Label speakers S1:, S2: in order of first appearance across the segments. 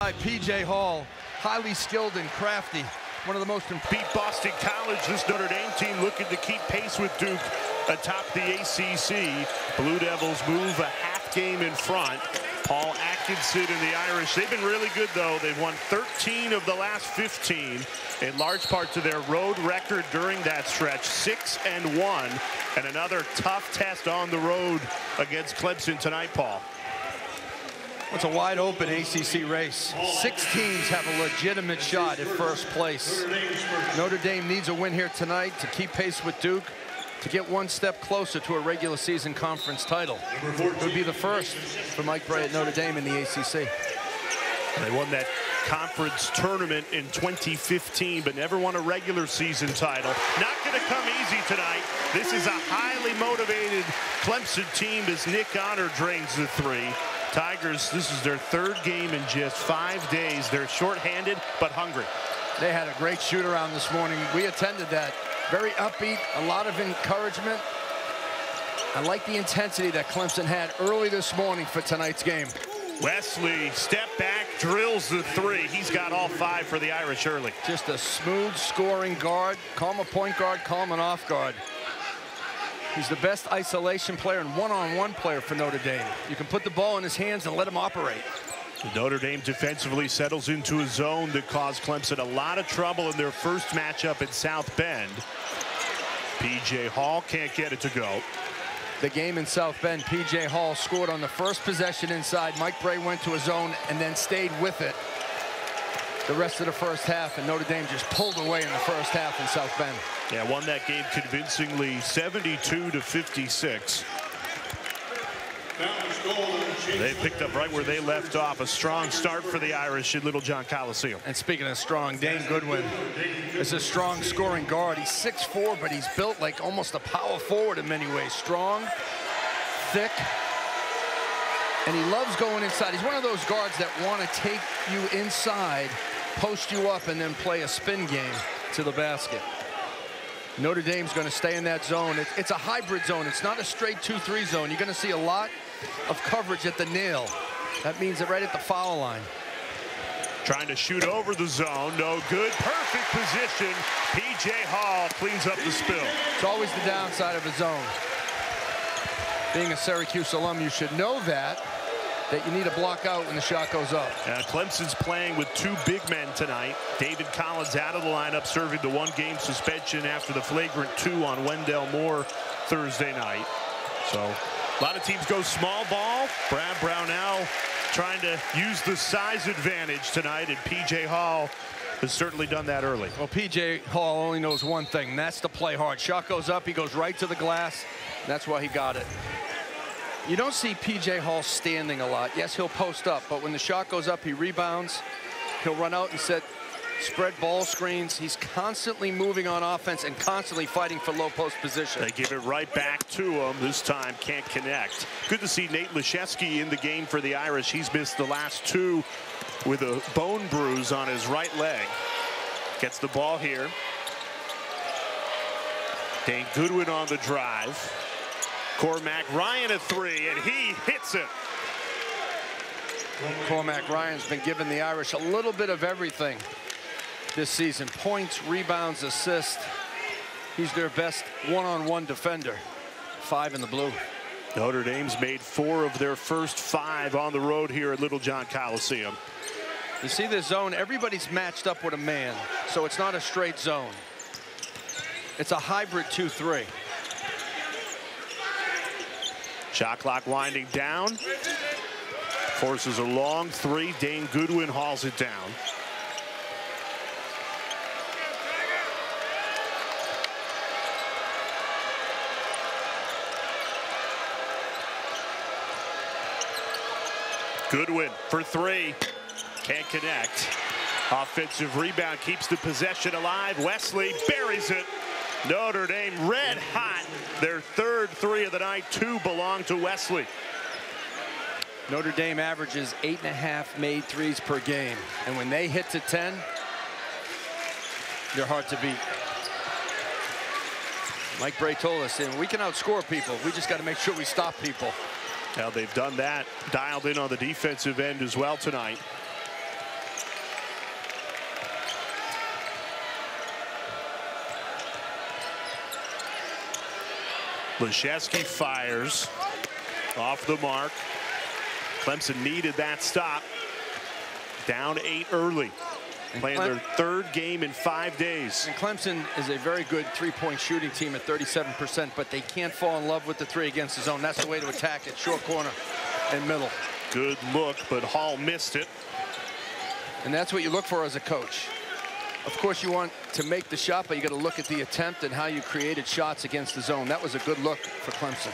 S1: P.J. Hall, highly skilled and crafty. One of the most
S2: beat Boston College. This Notre Dame team looking to keep pace with Duke atop the ACC. Blue Devils move a half game in front. Paul Atkinson and the Irish, they've been really good though. They've won 13 of the last 15, in large part to their road record during that stretch, 6-1, and another tough test on the road against Clemson tonight, Paul.
S1: It's a wide open ACC race. 6 teams have a legitimate shot at first place. Notre Dame needs a win here tonight to keep pace with Duke, to get one step closer to a regular season conference title. It would be the first for Mike Brey at Notre Dame in the ACC.
S2: They won that conference tournament in 2015, but never won a regular season title. Not going to come easy tonight. This is a highly motivated Clemson team as Nick Honor drains the 3. Tigers, this is their 3rd game in just 5 days. They're shorthanded but hungry.
S1: They had a great shoot around this morning. We attended that. Very upbeat, a lot of encouragement. I like the intensity that Clemson had early this morning for tonight's game.
S2: Wesley, step back, drills the 3. He's got all 5 for the Irish early.
S1: Just a smooth scoring guard. Call him a point guard, call him an off guard. He's the best isolation player and one-on-one player for Notre Dame. You can put the ball in his hands and let him operate.
S2: Notre Dame defensively settles into a zone that caused Clemson a lot of trouble in their first matchup at South Bend. P.J. Hall can't get it to go.
S1: The game in South Bend, P.J. Hall scored on the first possession inside. Mike Brey went to a zone and then stayed with it the rest of the first half, and Notre Dame just pulled away in the first half in South Bend.
S2: Yeah, won that game convincingly, 72-56. They picked up right where they left off. A strong start for the Irish at Littlejohn Coliseum.
S1: And speaking of strong, Dane Goodwin is a strong scoring guard. He's 6'4", but he's built like almost a power forward in many ways. Strong, thick, and he loves going inside. He's one of those guards that want to take you inside, post you up, and then play a spin game to the basket. Notre Dame's going to stay in that zone. It's a hybrid zone. It's not a straight 2-3 zone. You're going to see a lot of coverage at the nail. That means they're right at the foul line.
S2: Trying to shoot over the zone. No good. Perfect position. P.J. Hall cleans up the spill.
S1: It's always the downside of a zone. Being a Syracuse alum, you should know that you need to block out when the shot goes up.
S2: Clemson's playing with 2 big men tonight. David Collins out of the lineup, serving the 1-game suspension after the flagrant 2 on Wendell Moore Thursday night. So a lot of teams go small ball. Brad Brownell trying to use the size advantage tonight, and P.J. Hall has certainly done that early.
S1: Well, P.J. Hall only knows one thing, and that's to play hard. Shot goes up, he goes right to the glass. That's why he got it. You don't see P.J. Hall standing a lot. Yes, he'll post up, but when the shot goes up, he rebounds. He'll run out and set spread ball screens. He's constantly moving on offense and constantly fighting for low post position.
S2: They give it right back to him. This time can't connect. Good to see Nate Laszewski in the game for the Irish. He's missed the last 2 with a bone bruise on his right leg. Gets the ball here. Dane Goodwin on the drive. Cormac Ryan a 3, and he hits it.
S1: Cormac Ryan's been giving the Irish a little bit of everything this season. Points, rebounds, assists. He's their best one-on-one defender. 5 in the blue.
S2: Notre Dame's made 4 of their first 5 on the road here at Littlejohn Coliseum.
S1: You see this zone, everybody's matched up with a man, so it's not a straight zone. It's a hybrid 2-3.
S2: Shot clock winding down. Forces a long 3. Dane Goodwin hauls it down. Goodwin for 3. Can't connect. Offensive rebound keeps the possession alive. Wesley buries it. Notre Dame red hot. Their 3rd 3 of the night. 2 belong to Wesley.
S1: Notre Dame averages 8.5 made threes per game. And when they hit to 10, they're hard to beat. Mike Brey told us, and we can outscore people. We just got to make sure we stop people.
S2: Now they've done that, dialed in on the defensive end as well tonight. Leschewski fires off the mark. Clemson needed that stop. Down 8 early. Playing their 3rd game in 5 days.
S1: And Clemson is a very good three-point shooting team at 37%, but they can't fall in love with the three against the zone. That's the way to attack it, short corner and middle.
S2: Good look, but Hall missed it.
S1: And that's what you look for as a coach. Of course, you want to make the shot, but you got to look at the attempt and how you created shots against the zone. That was a good look for Clemson.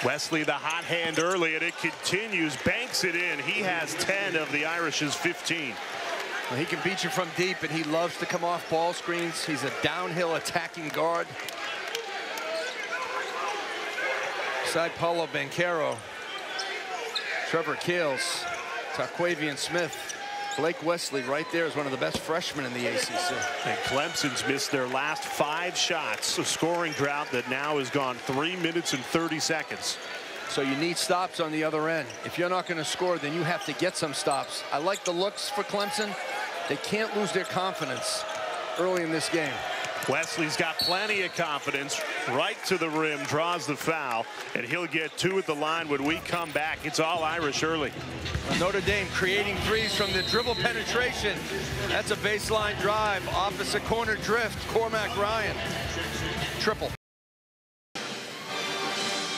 S2: Wesley, the hot hand early, and it continues. Banks it in. He has 10 of the Irish's 15.
S1: Well, he can beat you from deep, and he loves to come off ball screens. He's a downhill attacking guard. Side Paulo Banchero, Trevor Keels, Taquavian Smith, Blake Wesley right there is one of the best freshmen in the ACC.
S2: And Clemson's missed their last 5 shots, a scoring drought that now has gone 3 minutes and 30 seconds.
S1: So you need stops on the other end. If you're not going to score, then you have to get some stops. I like the looks for Clemson. They can't lose their confidence early in this game.
S2: Wesley's got plenty of confidence. Right to the rim, draws the foul, and he'll get 2 at the line when we come back. It's all Irish early.
S1: Notre Dame creating threes from the dribble penetration. That's a baseline drive. Opposite corner drift. Cormac Ryan. Triple.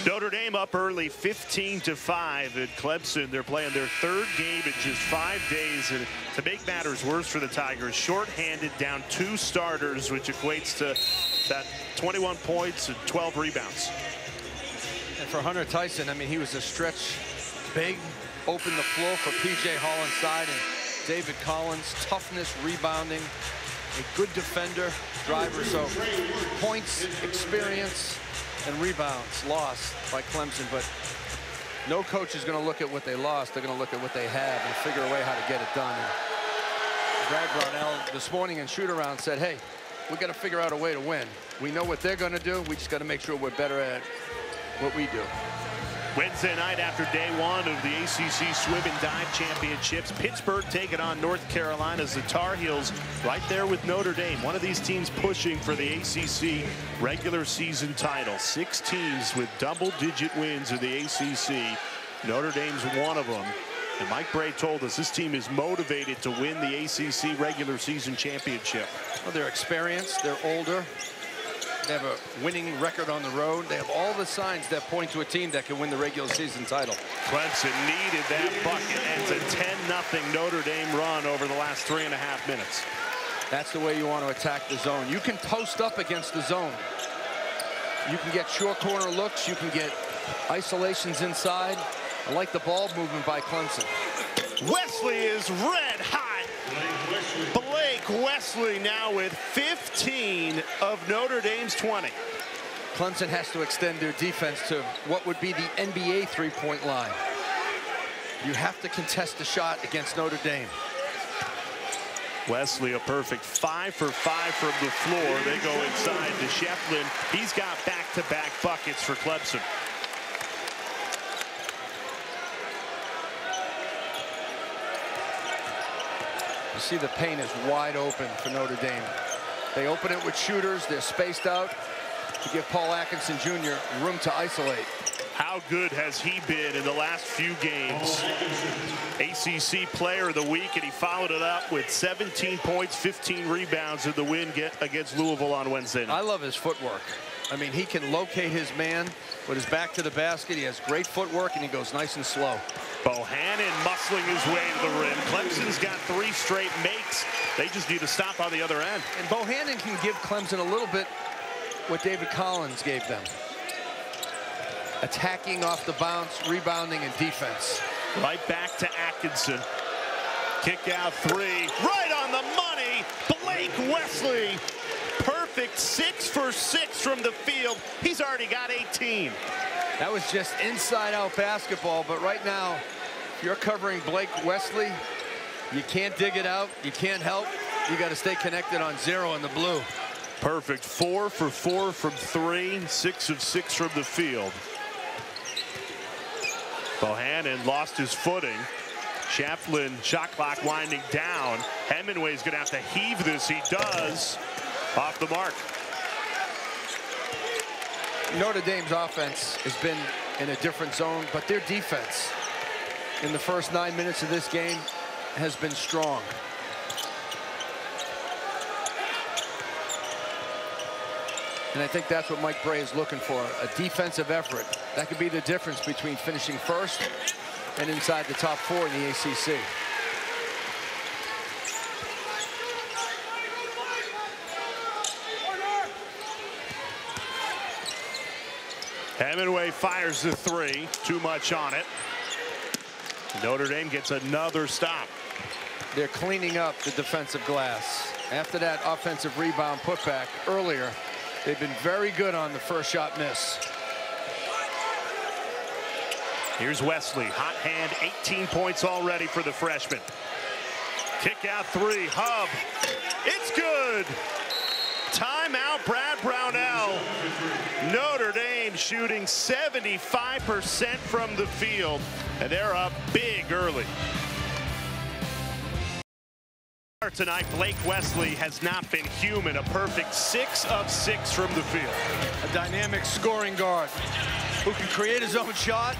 S2: Notre Dame up early 15-5 at Clemson. They're playing their 3rd game in just 5 days. And to make matters worse for the Tigers, shorthanded, down 2 starters, which equates to that 21 points and 12 rebounds.
S1: And for Hunter Tyson, I mean, he was a stretch big, opened the floor for P.J. Hall inside, and David Collins, toughness, rebounding, a good defender, driver. So points, experience, and rebounds lost by Clemson, but no coach is going to look at what they lost. They're going to look at what they have and figure a way how to get it done. And Brad Brownell this morning in shoot-around said, hey, we got to figure out a way to win. We know what they're going to do. We just got to make sure we're better at what we do.
S2: Wednesday night after day 1 of the ACC Swim and Dive Championships, Pittsburgh taking on North Carolina's the Tar Heels right there with Notre Dame. One of these teams pushing for the ACC regular season title. 6 teams with double-digit wins in the ACC. Notre Dame's one of them. And Mike Bray told us this team is motivated to win the ACC regular season championship.
S1: Well, they're experienced, they're older. They have a winning record on the road. They have all the signs that point to a team that can win the regular season title.
S2: Clemson needed that bucket, and it's a 10-0 Notre Dame run over the last 3.5 minutes.
S1: That's the way you want to attack the zone. You can post up against the zone. You can get short corner looks. You can get isolations inside. I like the ball movement by Clemson.
S2: Wesley is red hot. Blake Wesley now with 15 of Notre Dame's 20.
S1: Clemson has to extend their defense to what would be the NBA three-point line. You have to contest the shot against Notre Dame.
S2: Wesley a perfect 5 for 5 from the floor. They go inside to Shefflin. He's got back-to-back buckets for Clemson.
S1: You see the paint is wide open for Notre Dame. They open it with shooters. They're spaced out to give Paul Atkinson Jr. room to isolate.
S2: How good has he been in the last few games? ACC Player of the Week, and he followed it up with 17 points, 15 rebounds in the win against Louisville on Wednesday night.
S1: I love his footwork. I mean, he can locate his man with his back to the basket. He has great footwork, and he goes nice and slow.
S2: Bohannon muscling his way to the rim. Clemson's got 3 straight makes. They just need to stop on the other end.
S1: And Bohannon can give Clemson a little bit what David Collins gave them. Attacking off the bounce, rebounding, and defense.
S2: Right back to Atkinson. Kick out 3. Right on the money. Blake Wesley. Perfect 6 for 6 from the field. He's already got 18.
S1: That was just inside-out basketball, but right now, if you're covering Blake Wesley, you can't dig it out, you can't help, you got to stay connected on 0 in the blue.
S2: Perfect 4 for 4 from 3, 6 of 6 from the field. Bohannon lost his footing. Shefflin, shot clock winding down. Hemingway's going to have to heave this. He does. Off the mark.
S1: Notre Dame's offense has been in a different zone, but their defense in the first 9 minutes of this game has been strong. And I think that's what Mike Brey is looking for, a defensive effort. That could be the difference between finishing first and inside the top 4 in the ACC.
S2: Hemingway fires the 3, too much on it. Notre Dame gets another stop.
S1: They're cleaning up the defensive glass. After that offensive rebound putback earlier, they've been very good on the first shot miss.
S2: Here's Wesley, hot hand, 18 points already for the freshman. Kick out 3, Hub, it's good. Timeout, Brad Brownell. Notre Dame shooting 75% from the field, and they're up big early. Tonight, Blake Wesley has not been human. A perfect 6 of 6 from the field.
S1: A dynamic scoring guard who can create his own shot,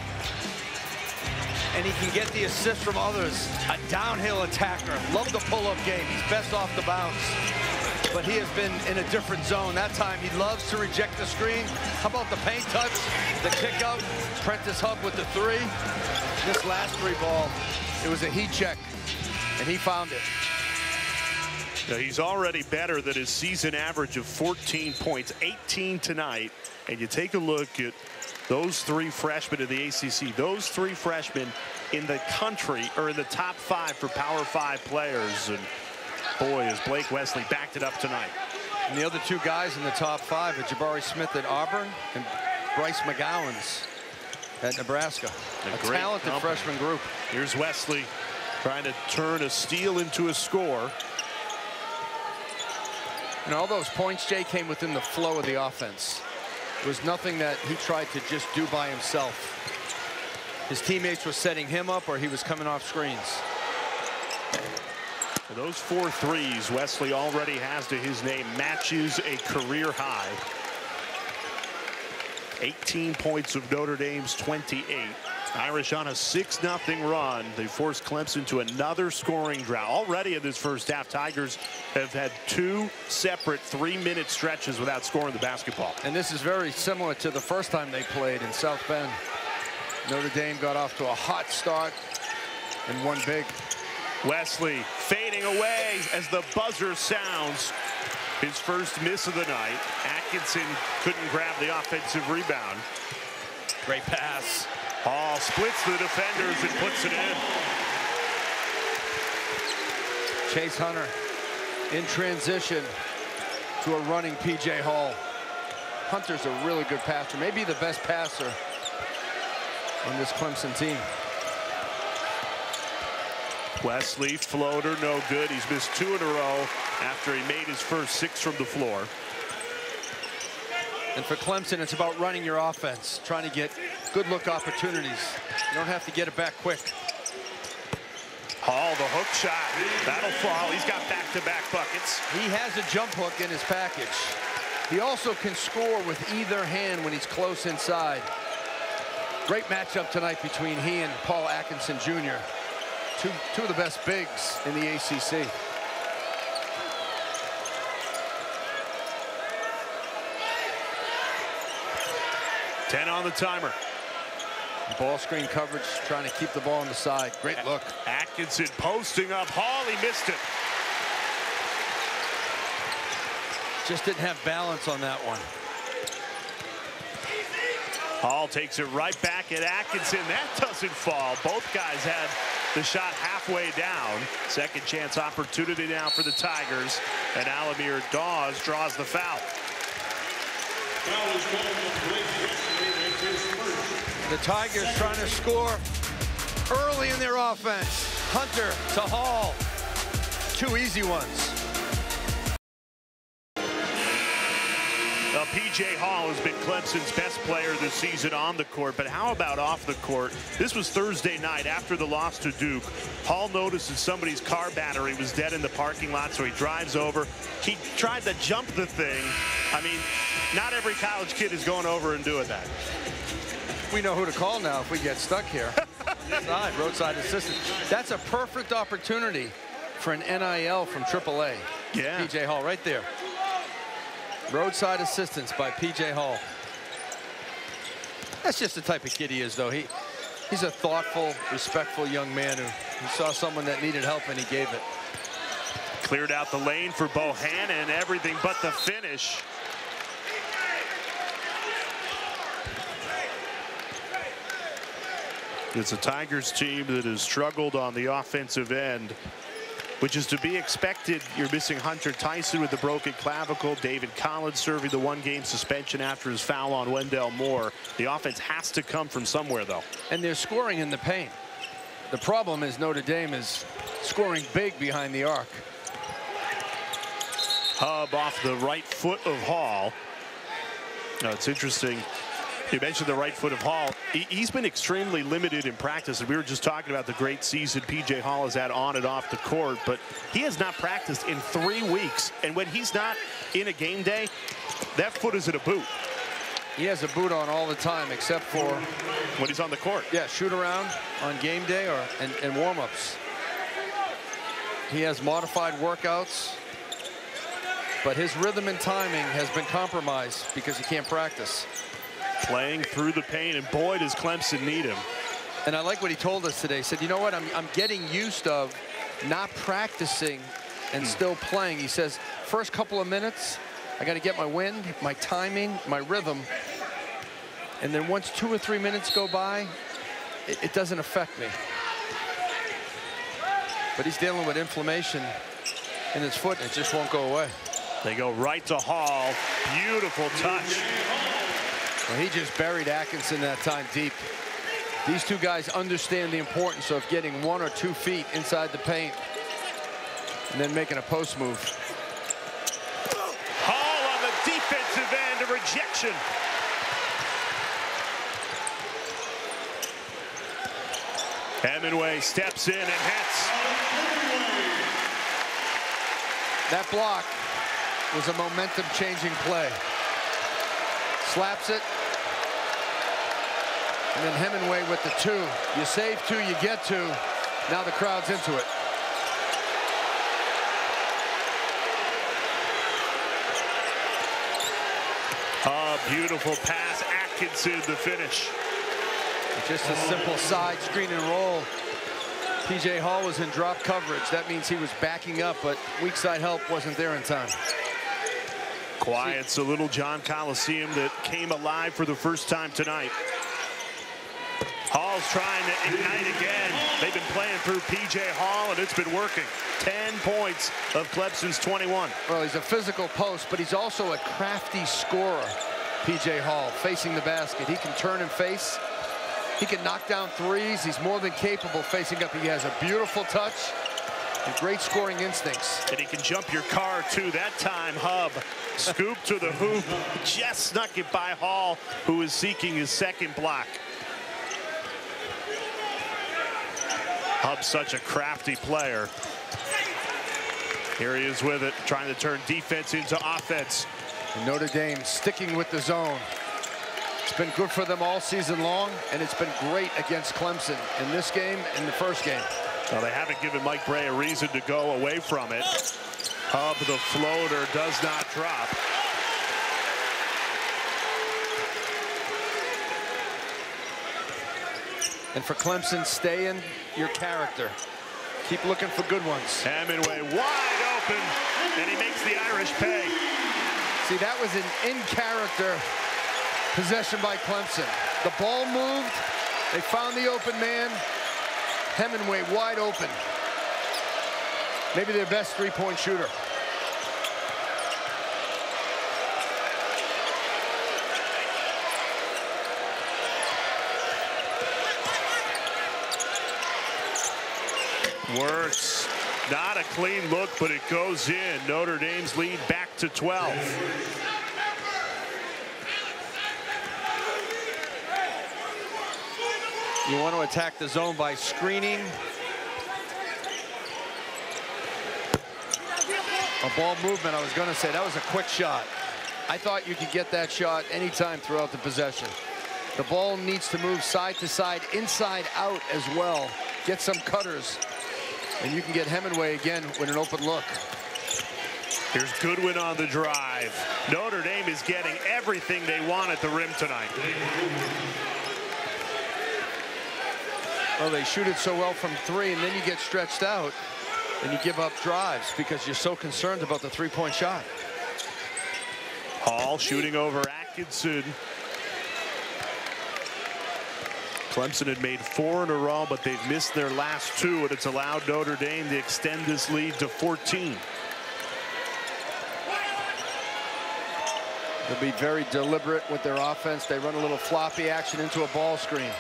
S1: and he can get the assist from others. A downhill attacker. Love the pull-up game. He's best off the bounce. But he has been in a different zone. That time he loves to reject the screen. How about the paint touch, the kick out, Prentice Hub with the 3. This last 3 ball, it was a heat check, and he found it.
S2: Now, he's already better than his season average of 14 points, 18 tonight. And you take a look at those 3 freshmen in the ACC. Those 3 freshmen in the country are in the top 5 for Power 5 players. And boy, has Blake Wesley backed it up tonight.
S1: And the other 2 guys in the top 5 are Jabari Smith at Auburn and Bryce McGowan's at Nebraska. A talented freshman group.
S2: Here's Wesley trying to turn a steal into a score.
S1: And all those points, Jay, came within the flow of the offense. It was nothing that he tried to just do by himself. His teammates were setting him up, or he was coming off screens.
S2: Those 4 threes Wesley already has to his name, matches a career high. 18 points of Notre Dame's 28. Irish on a 6-0 run. They forced Clemson to another scoring drought. Already in this first half, Tigers have had 2 separate 3-minute stretches without scoring the basketball.
S1: And this is very similar to the first time they played in South Bend. Notre Dame got off to a hot start and won big.
S2: Wesley fading away as the buzzer sounds. His first miss of the night. Atkinson couldn't grab the offensive rebound.
S1: Great pass.
S2: Hall splits the defenders and puts it in.
S1: Chase Hunter in transition to a running P.J. Hall. Hunter's a really good passer, maybe the best passer on this Clemson team.
S2: Wesley, floater, no good. He's missed 2 in a row after he made his first 6 from the floor.
S1: And for Clemson, it's about running your offense, trying to get good look opportunities. You don't have to get it back quick.
S2: Hall, the hook shot. That'll fall. He's got back-to-back buckets.
S1: He has a jump hook in his package. He also can score with either hand when he's close inside. Great matchup tonight between he and Paul Atkinson Jr. Two of the best bigs in the ACC.
S2: Ten on the timer.
S1: Ball screen coverage, trying to keep the ball on the side. Great look.
S2: Atkinson posting up. Hall, he missed it.
S1: Just didn't have balance on that one.
S2: Hall takes it right back at Atkinson. That doesn't fall. Both guys had the shot halfway down. Second chance opportunity now for the Tigers. And Alamir Dawes draws the foul.
S1: The Tigers trying to score early in their offense. Hunter to Hall. 2 easy ones.
S2: A P.J. Hall has been Clemson's best player this season on the court, but how about off the court? This was Thursday night after the loss to Duke. Hall noticed that somebody's car battery was dead in the parking lot, so he drives over. He tried to jump the thing. I mean, not every college kid is going over and doing that.
S1: We know who to call now if we get stuck here. Roadside assistance. That's a perfect opportunity for an NIL from AAA.
S2: Yeah.
S1: P.J. Hall right there. Roadside assistance by P.J. Hall. That's just the type of kid he is, though. He's a thoughtful, respectful young man who saw someone that needed help and he gave it.
S2: Cleared out the lane for Bohannon, everything but the finish. It's a Tigers team that has struggled on the offensive end, which is to be expected. You're missing Hunter Tyson with the broken clavicle. David Collins serving the one-game suspension after his foul on Wendell Moore. The offense has to come from somewhere, though.
S1: And they're scoring in the paint. The problem is Notre Dame is scoring big behind the arc.
S2: Hub off the right foot of Hall. Now, it's interesting. You mentioned the right foot of Hall. He's been extremely limited in practice, and we were just talking about the great season P.J. Hall has had on and off the court, but he has not practiced in 3 weeks, and when he's not in a game day, that foot is in a boot.
S1: He has a boot on all the time, except for
S2: when he's on the court.
S1: Yeah, shoot around on game day and warm-ups. He has modified workouts, but his rhythm and timing has been compromised because he can't practice.
S2: Playing through the pain, and boy, does Clemson need him.
S1: And I like what he told us today. He said, you know what, I'm getting used of not practicing and still playing. He says, first couple of minutes, I got to get my wind, my timing, my rhythm. And then once 2 or 3 minutes go by, it doesn't affect me. But he's dealing with inflammation in his foot, and it just won't go away.
S2: They go right to Hall. Beautiful touch.
S1: Well, he just buried Atkinson that time deep. These two guys understand the importance of getting 1 or 2 feet inside the paint and then making a post move.
S2: Hall on the defensive end, a rejection. Hemingway steps in and hits.
S1: That block was a momentum-changing play. Slaps it. And then Hemingway with the 2. You save 2, you get 2. Now the crowd's into it.
S2: Beautiful pass. Atkinson, the finish.
S1: Just a simple side screen and roll. P.J. Hall was in drop coverage. That means he was backing up, but weak side help wasn't there in time.
S2: Quiet's a little John Coliseum that came alive for the first time tonight. Hall's trying to ignite again. They've been playing through P.J. Hall, and it's been working. 10 points of Clemson's 21.
S1: Well, he's a physical post, but he's also a crafty scorer, P.J. Hall, facing the basket. He can turn and face. He can knock down threes. He's more than capable facing up. He has a beautiful touch and great scoring instincts.
S2: And he can jump your car, too. That time, Hub scoop to the hoop. Just snuck it by Hall, who is seeking his second block. Hub's such a crafty player. Here he is with it, trying to turn defense into offense.
S1: And Notre Dame sticking with the zone. It's been good for them all season long, and it's been great against Clemson in this game and the first game.
S2: Well, they haven't given Mike Bray a reason to go away from it. Hub, the floater, does not drop.
S1: And for Clemson, stay in your character. Keep looking for good ones.
S2: Hemingway wide open, and he makes the Irish pay.
S1: See, that was an in-character possession by Clemson. The ball moved. They found the open man. Hemingway wide open. Maybe their best three-point shooter.
S2: Works. Not a clean look, but it goes in. Notre Dame's lead back to 12.
S1: You want to attack the zone by screening. A ball movement, I was going to say, that was a quick shot. I thought you could get that shot anytime throughout the possession. The ball needs to move side to side, inside out as well. Get some cutters, and you can get Hemingway again with an open look.
S2: Here's Goodwin on the drive. Notre Dame is getting everything they want at the rim tonight.
S1: Well, they shoot it so well from three, and then you get stretched out, and you give up drives because you're so concerned about the three-point shot.
S2: Hall shooting over Atkinson. Clemson had made 4 in a row, but they've missed their last 2, and it's allowed Notre Dame to extend this lead to 14.
S1: They'll be very deliberate with their offense. They run a little floppy action into a ball screen.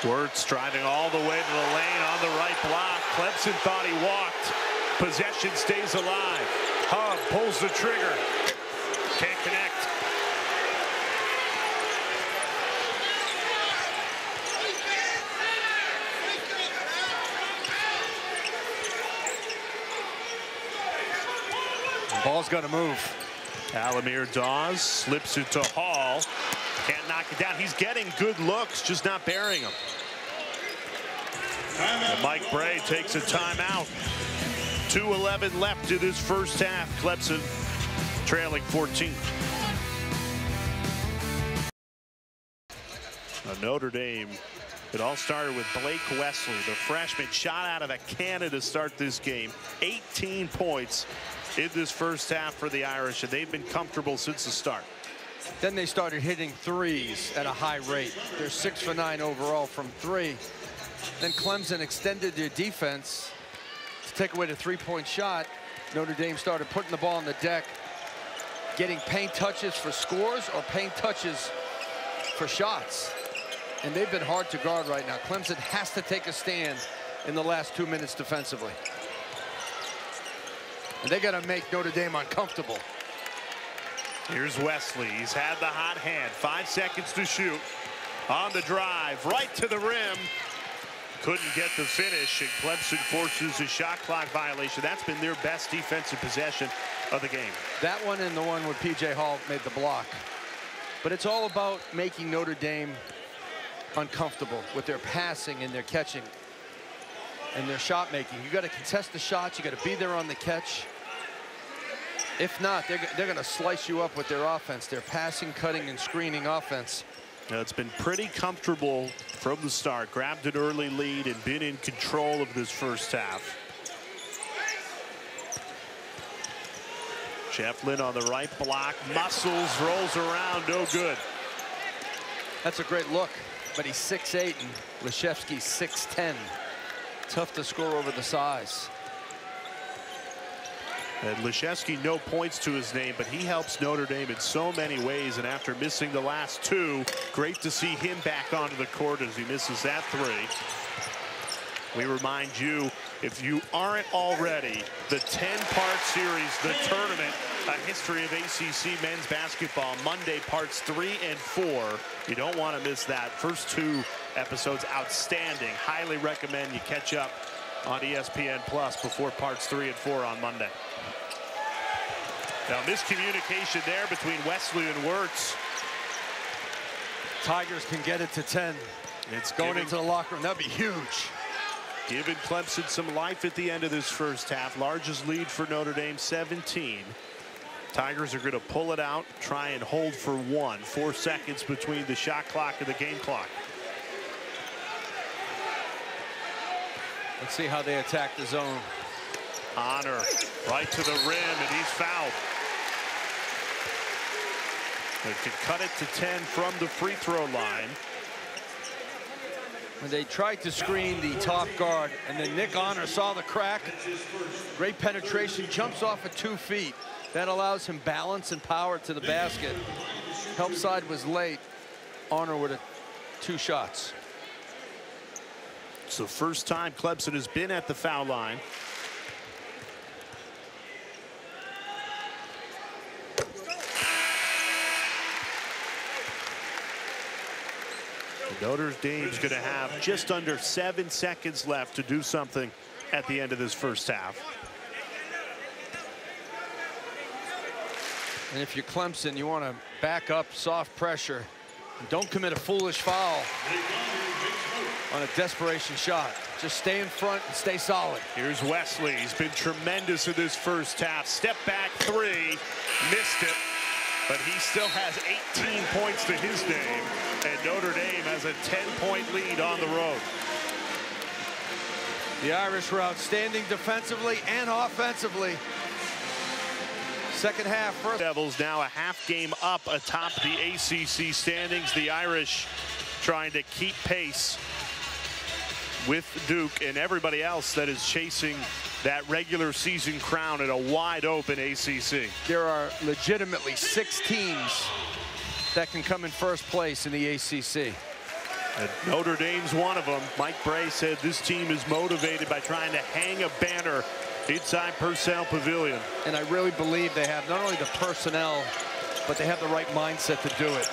S2: Wirtz driving all the way to the lane on the right block. Clemson thought he walked. Possession stays alive. Hub pulls the trigger. Can't connect.
S1: The ball's got to move.
S2: Alamir Dawes slips it to Hall. Can't knock it down. He's getting good looks, just not burying them. And Mike Bray takes a timeout. 2:11 left to this first half. Clemson trailing 14. Now Notre Dame, it all started with Blake Wesley, the freshman, shot out of a cannon to start this game. 18 points in this first half for the Irish, and they've been comfortable since the start.
S1: Then they started hitting threes at a high rate. They're 6 for 9 overall from 3. Then Clemson extended their defense to take away the three-point shot. Notre Dame started putting the ball on the deck, getting paint touches for scores or paint touches for shots. And they've been hard to guard right now. Clemson has to take a stand in the last 2 minutes defensively. And they got to make Notre Dame uncomfortable.
S2: Here's Wesley. He's had the hot hand. 5 seconds to shoot. On the drive, right to the rim. Couldn't get the finish, and Clemson forces a shot clock violation. That's been their best defensive possession of the game.
S1: That one and the one where P.J. Hall made the block. But it's all about making Notre Dame uncomfortable with their passing and their catching and their shot making. You got to contest the shots. You got to be there on the catch. If not, they're going to slice you up with their offense, their passing, cutting, and screening offense.
S2: Now, it's been pretty comfortable from the start. Grabbed an early lead and been in control of this first half. Shefflin on the right block, muscles, rolls around, no good.
S1: That's a great look, but he's 6'8", and Leshevsky's 6'10". Tough to score over the size.
S2: And Leshevsky, no points to his name, but he helps Notre Dame in so many ways. And after missing the last 2, great to see him back onto the court as he misses that 3. We remind you, if you aren't already, the 10-part series, the tournament, a history of ACC men's basketball, Monday parts 3 and 4. You don't want to miss that. First 2 episodes, outstanding. Highly recommend you catch up on ESPN Plus before parts 3 and 4 on Monday. Now, miscommunication there between Wesley and Wirtz.
S1: Tigers can get it to 10. It's going into the locker room. That'd be huge.
S2: Giving Clemson some life at the end of this first half. Largest lead for Notre Dame, 17. Tigers are going to pull it out, try and hold for 1. 4 seconds between the shot clock and the game clock.
S1: Let's see how they attack the zone.
S2: Honor right to the rim, and he's fouled. They can cut it to 10 from the free throw line.
S1: When they tried to screen the top guard, and then Nick Honor saw the crack. Great penetration, jumps off at 2 feet. That allows him balance and power to the basket. Help side was late. Honor with 2 shots.
S2: It's the first time Clemson has been at the foul line. Notre Dame's going to have just under 7 seconds left to do something at the end of this first half.
S1: And if you're Clemson, you want to back up, soft pressure, and don't commit a foolish foul on a desperation shot. Just stay in front and stay solid.
S2: Here's Wesley. He's been tremendous in this first half. Step back three, missed it, but he still has 18 points to his name, and Notre Dame has a 10-point lead on the road.
S1: The Irish were outstanding defensively and offensively. Second half, first.
S2: Devils now a half game up atop the ACC standings. The Irish trying to keep pace with Duke and everybody else that is chasing that regular season crown at a wide open ACC.
S1: There are legitimately 6 teams that can come in first place in the ACC.
S2: And Notre Dame's one of them. Mike Bray said this team is motivated by trying to hang a banner inside Purcell Pavilion.
S1: And I really believe they have not only the personnel, but they have the right mindset to do it.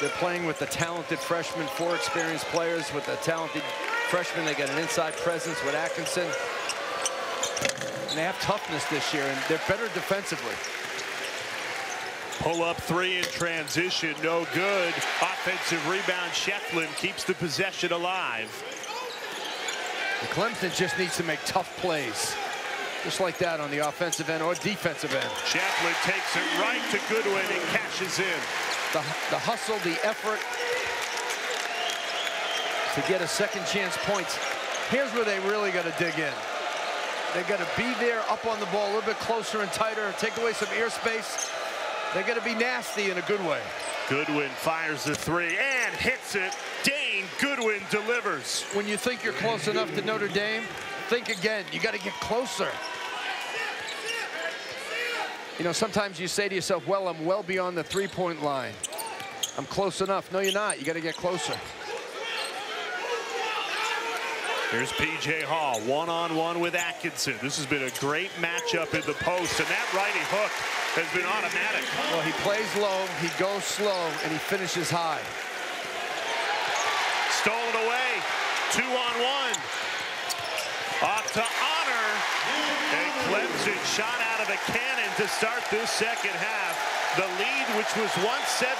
S1: They're playing with the talented freshmen, 4 experienced players with the talented freshmen. They got an inside presence with Atkinson. And they have toughness this year, and they're better defensively.
S2: Pull up 3 in transition, no good. Offensive rebound, Shefflin keeps the possession alive.
S1: And Clemson just needs to make tough plays, just like that on the offensive end or defensive end.
S2: Shefflin takes it right to Goodwin and cashes in.
S1: The hustle, the effort to get a second chance points. Here's where they really got to dig in. They got to be there up on the ball a little bit closer and tighter, take away some ear space. They got to be nasty in a good way.
S2: Goodwin fires the 3 and hits it. Dane Goodwin delivers.
S1: When you think you're close enough to Notre Dame, think again. You got to get closer. You know, sometimes you say to yourself, well, I'm well beyond the 3-point line. I'm close enough. No, you're not. You got to get closer.
S2: Here's P.J. Hall, one-on-one with Atkinson. This has been a great matchup in the post, and that righty hook has been automatic.
S1: Well, he plays low, he goes slow, and he finishes high.
S2: Stolen away, 2-on-1. Off to Honor, and Clemson shot out of a cannon to start this second half. The lead, which was 117,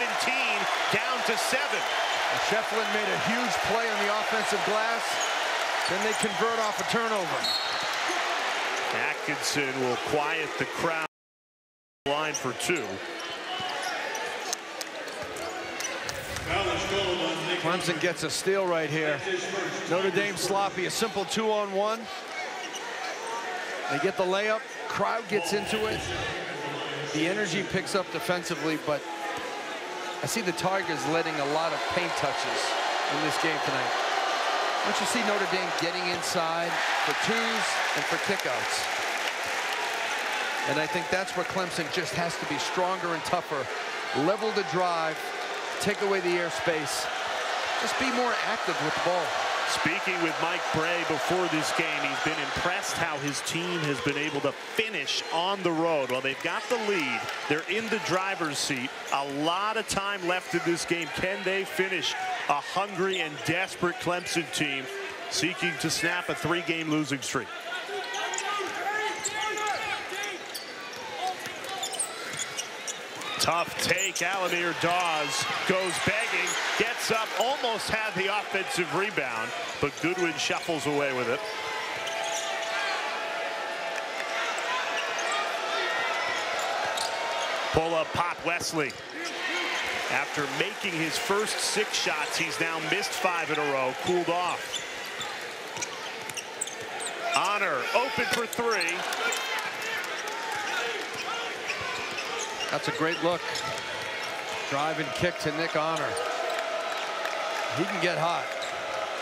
S2: down to 7.
S1: Shefflin made a huge play on the offensive glass. Then they convert off a turnover.
S2: Atkinson will quiet the crowd. Line for 2.
S1: Clemson gets a steal right here. Notre Dame sloppy, a simple 2-on-1. They get the layup. Crowd gets into it. The energy picks up defensively, but I see the Tigers letting a lot of paint touches in this game tonight. Don't you see Notre Dame getting inside for 2s and for kickouts? And I think that's where Clemson just has to be stronger and tougher. Level the drive, take away the airspace. Just be more active with the ball.
S2: Speaking with Mike Bray before this game, he's been impressed how his team has been able to finish on the road. Well, they've got the lead. They're in the driver's seat. A lot of time left in this game. Can they finish? A hungry and desperate Clemson team seeking to snap a 3-game losing streak. Tough take. Alamir Dawes goes begging, gets up, almost had the offensive rebound, but Goodwin shuffles away with it. Pull up pop Wesley. After making his first 6 shots, he's now missed 5 in a row, cooled off. Honor open for 3.
S1: That's a great look. Drive and kick to Nick Honor. He can get hot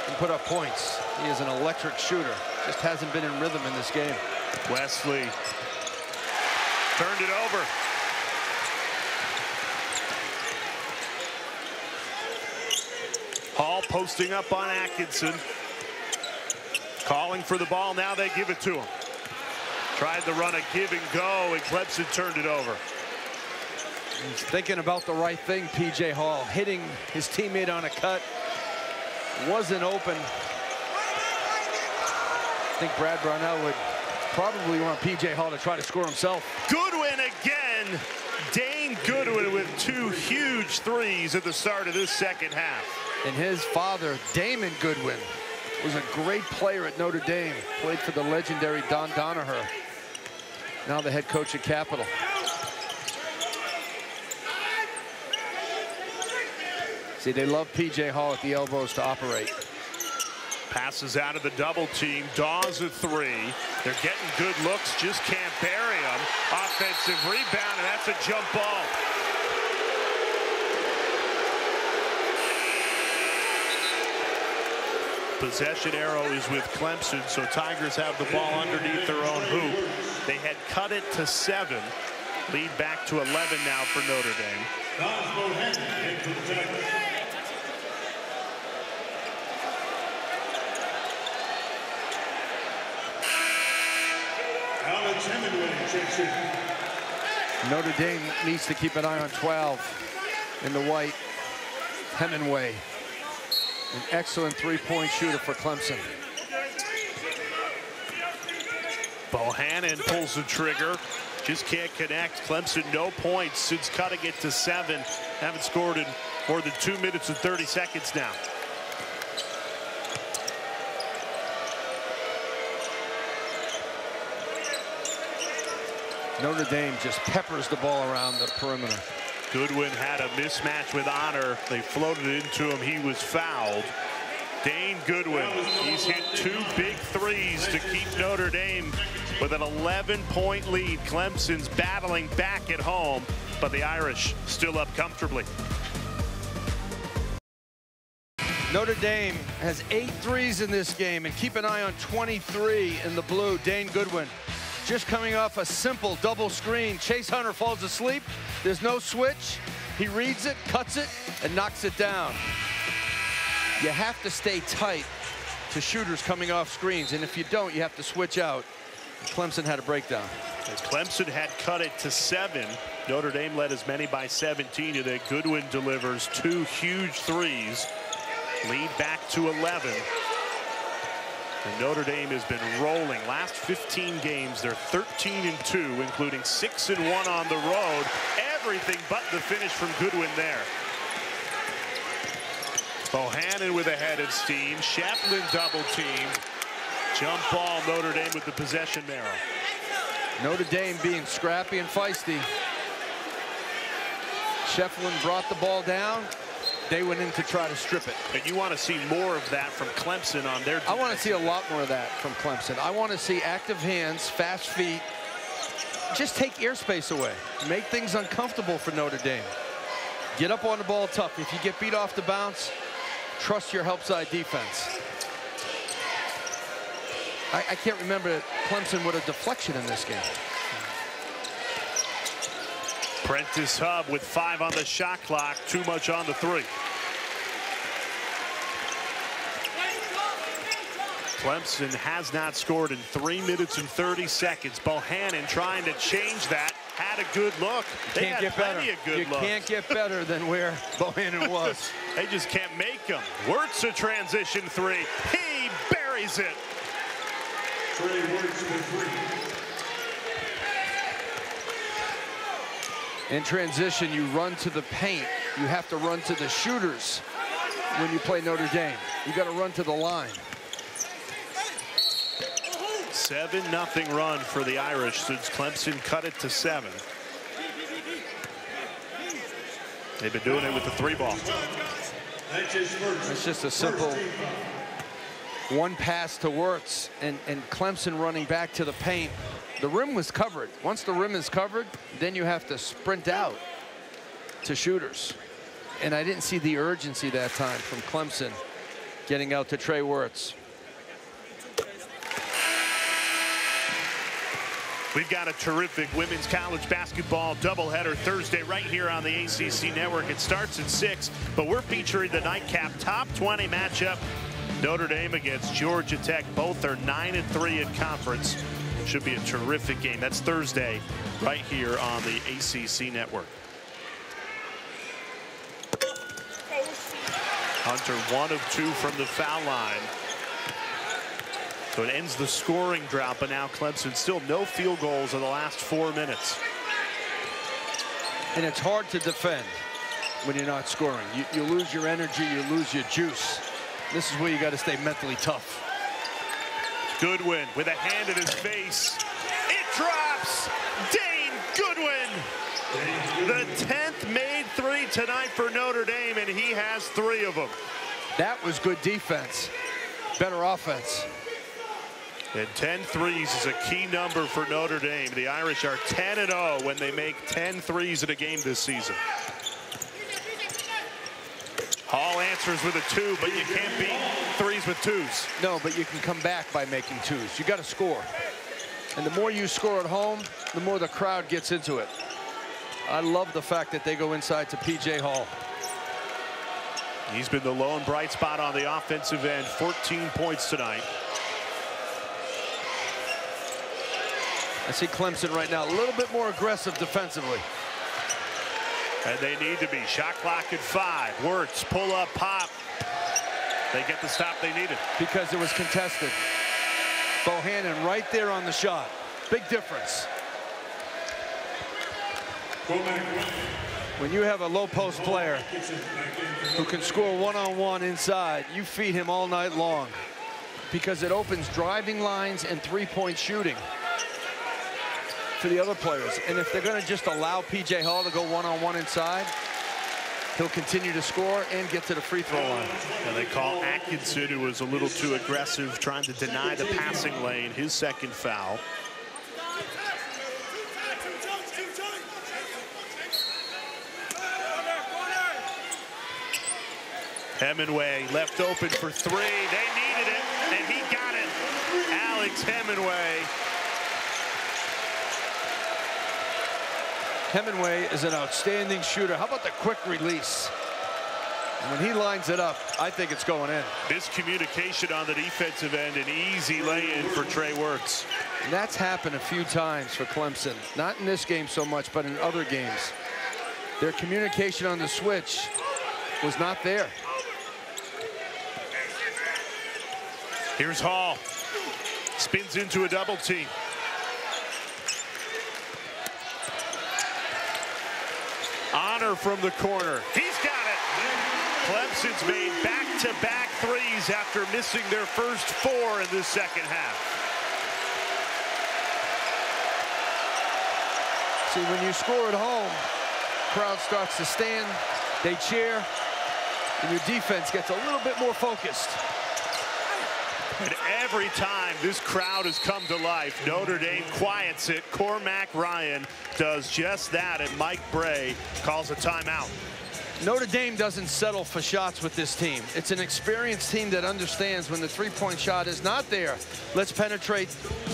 S1: and put up points. He is an electric shooter. Just hasn't been in rhythm in this game.
S2: Wesley turned it over. Hall posting up on Atkinson. Calling for the ball. Now they give it to him. Tried to run a give and go, and Clemson turned it over.
S1: He's thinking about the right thing, P.J. Hall. Hitting his teammate on a cut. Wasn't open. I think Brad Brownell would probably want P.J. Hall to try to score himself.
S2: Goodwin again. Dane Goodwin with 2 huge threes at the start of this second half.
S1: And his father, Damon Goodwin, was a great player at Notre Dame. Played for the legendary Don Donaher. Now the head coach at Capital. See, they love P.J. Hall at the elbows to operate.
S2: Passes out of the double team. Dawes a 3. They're getting good looks, just can't bury them. Offensive rebound, and that's a jump ball. Possession arrow is with Clemson, so Tigers have the ball underneath their own hoop. They had cut it to 7. Lead back to 11 now for Notre Dame.
S1: Notre Dame needs to keep an eye on 12 in the white. Hemingway, an excellent three-point shooter for Clemson.
S2: Bohannon pulls the trigger, just can't connect. Clemson no points since cutting it to 7. Haven't scored in more than 2 minutes and 30 seconds now.
S1: Notre Dame just peppers the ball around the perimeter.
S2: Goodwin had a mismatch with Honor. They floated it into him. He was fouled. Dane Goodwin, he's hit 2 big threes to keep Notre Dame with an 11-point lead. Clemson's battling back at home, but the Irish still up comfortably.
S1: Notre Dame has 8 threes in this game, and keep an eye on 23 in the blue. Dane Goodwin just coming off a simple double screen. Chase Hunter falls asleep. There's no switch. He reads it, cuts it, and knocks it down. You have to stay tight to shooters coming off screens, and if you don't, you have to switch out. Clemson had a breakdown.
S2: As Clemson had cut it to 7, Notre Dame led as many by 17. Today, Goodwin delivers 2 huge threes. Lead back to 11. And Notre Dame has been rolling. Last 15 games, they're 13-2, including 6-1 on the road. Everything but the finish from Goodwin there. Bohannon with a head of steam. Shefflin double team. Jump ball, Notre Dame with the possession arrow.
S1: Notre Dame being scrappy and feisty. Shefflin brought the ball down. They went in to try to strip it.
S2: And you want to see more of that from Clemson on their defense.
S1: I want to see a lot more of that from Clemson. I want to see active hands, fast feet. Just take airspace away. Make things uncomfortable for Notre Dame. Get up on the ball tough. If you get beat off the bounce, trust your help side defense. I can't remember Clemson with a deflection in this game.
S2: Prentice Hub with 5 on the shot clock, too much on the 3. Clemson has not scored in 3 minutes and 30 seconds. Bohannon trying to change that. Had a good look. They
S1: Can't
S2: had
S1: get
S2: plenty
S1: better.
S2: of good
S1: You
S2: looks.
S1: can't get better than where Bohannon was.
S2: They just can't make them. Wirtz a transition 3. He buries it.
S1: In transition, you run to the paint. You have to run to the shooters when you play Notre Dame. You got to run to the line.
S2: 7-0 run for the Irish since Clemson cut it to 7. They've been doing it with the 3-ball.
S1: It's just a simple one pass to Wirtz, and Clemson running back to the paint. The rim was covered. Once the rim is covered, then you have to sprint out to shooters. And I didn't see the urgency that time from Clemson getting out to Trey Wirtz.
S2: We've got a terrific women's college basketball doubleheader Thursday right here on the ACC network. It starts at 6, but we're featuring the nightcap top 20 matchup. Notre Dame against Georgia Tech. Both are 9-3 in conference. Should be a terrific game. That's Thursday right here on the ACC network. Hunter 1 of 2 from the foul line. So it ends the scoring drought, but now Clemson still no field goals in the last 4 minutes.
S1: And it's hard to defend when you're not scoring. You lose your energy, you lose your juice. This is where you got to stay mentally tough.
S2: Goodwin with a hand in his face. It drops. Dane Goodwin. The 10th made 3 tonight for Notre Dame, and he has 3 of them.
S1: That was good defense. Better offense.
S2: And 10 threes is a key number for Notre Dame. The Irish are 10-0 when they make 10 threes in a game this season. Hall answers with a 2, but you can't beat threes with 2s.
S1: No, but you can come back by making 2s. You got to score. And the more you score at home, the more the crowd gets into it. I love the fact that they go inside to P.J. Hall.
S2: He's been the lone bright spot on the offensive end. 14 points tonight.
S1: I see Clemson right now a little bit more aggressive defensively.
S2: And they need to be. Shot clock at 5. Wirtz, pull up, pop. They get the stop they needed.
S1: Because it was contested. Bohannon right there on the shot. Big difference. When you have a low post player who can score one-on-one inside, you feed him all night long because it opens driving lines and three-point shooting for the other players. And if they're going to just allow P.J. Hall to go one-on-one inside, he'll continue to score and get to the free throw line.
S2: And they call Atkinson, who was a little too aggressive, trying to deny the passing lane, his second foul. Hemingway left open for 3. They needed it, and he got it. Alex Hemingway.
S1: Hemingway is an outstanding shooter. How about the quick release? When he lines it up, I think it's going in.
S2: Miscommunication on the defensive end, an easy lay-in for Trey Wirtz.
S1: And that's happened a few times for Clemson. Not in this game so much, but in other games. Their communication on the switch was not there.
S2: Here's Hall. Spins into a double team. Honor from the corner. He's got it. Clemson's made back-to-back threes after missing their first 4 in this second half.
S1: See, when you score at home, crowd starts to stand, they cheer, and your defense gets a little bit more focused.
S2: And every time this crowd has come to life, Notre Dame quiets it. Cormac Ryan does just that, and Mike Bray calls a timeout.
S1: Notre Dame doesn't settle for shots with this team. It's an experienced team that understands when the three-point shot is not there, let's penetrate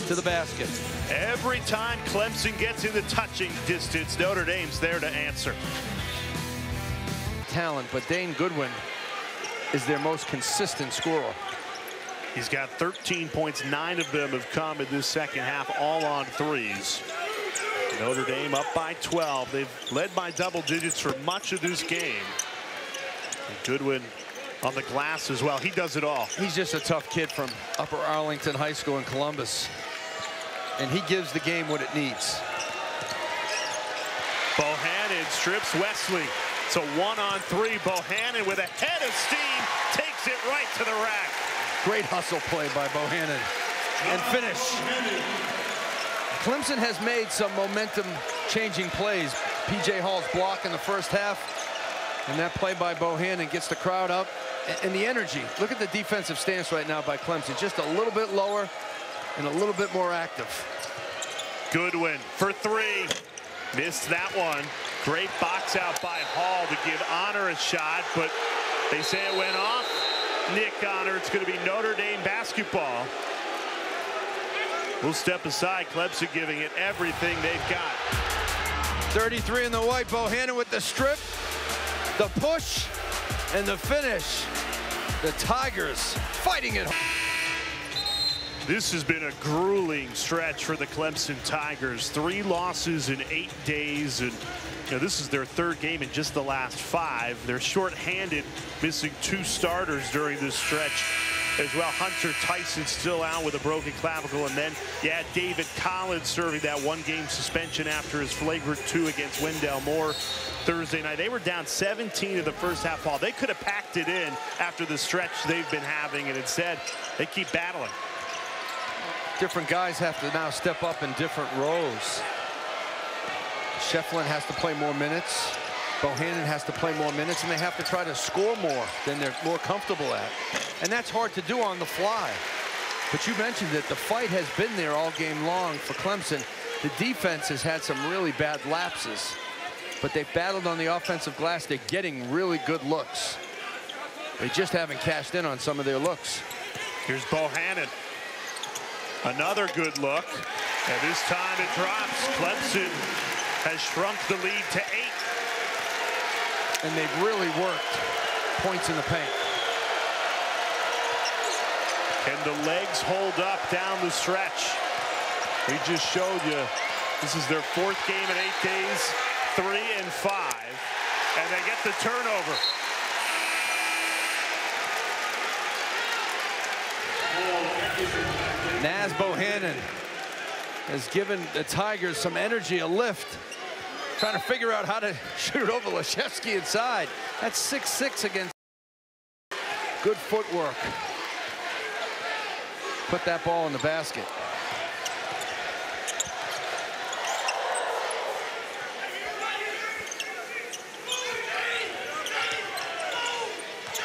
S1: to the basket.
S2: Every time Clemson gets in the touching distance, Notre Dame's there to answer.
S1: Talent, but Dane Goodwin is their most consistent scorer.
S2: He's got 13 points. 9 of them have come in this second half, all on threes. Notre Dame up by 12. They've led by double digits for much of this game. And Goodwin on the glass as well. He does it all.
S1: He's just a tough kid from Upper Arlington High School in Columbus. And he gives the game what it needs.
S2: Bohannon strips Wesley. It's a 1-on-3. Bohannon with a head of steam takes it right to the rack.
S1: Great hustle play by Bohannon. And finish. Clemson has made some momentum-changing plays. P.J. Hall's block in the first half. And that play by Bohannon gets the crowd up. And the energy. Look at the defensive stance right now by Clemson. Just a little bit lower and a little bit more active.
S2: Goodwin for 3. Missed that one. Great box out by Hall to give Honor a shot, but they say it went off Nick Honor. It's going to be Notre Dame basketball. We'll step aside. Clemson giving it everything they've got.
S1: 33 in the white. Bohannon with the strip, the push, and the finish. The Tigers fighting it.
S2: This has been a grueling stretch for the Clemson Tigers. 3 losses in 8 days, and this is their 3rd game in just the last 5. They're shorthanded, missing 2 starters during this stretch as well. Hunter Tyson still out with a broken clavicle, and then David Collins serving that 1-game suspension after his flagrant 2 against Wendell Moore Thursday night. They were down 17 in the first half. Paul, they could have packed it in after the stretch they've been having, and instead they keep battling.
S1: Different guys have to now step up in different roles. Shefflin has to play more minutes. Bohannon has to play more minutes, and they have to try to score more than they're more comfortable at. And that's hard to do on the fly. But you mentioned that the fight has been there all game long for Clemson. The defense has had some really bad lapses, but they've battled on the offensive glass. They're getting really good looks. They just haven't cashed in on some of their looks.
S2: Here's Bohannon. Another good look, and this time it drops. Clemson has shrunk the lead to 8.
S1: And they've really worked points in the paint.
S2: Can the legs hold up down the stretch? We just showed you this is their 4th game in 8 days, 3 and 5, and they get the turnover.
S1: Naz Bohannon has given the Tigers some energy, a lift, trying to figure out how to shoot over Leshevsky inside. That's 6-6 against. Good footwork. Put that ball in the basket.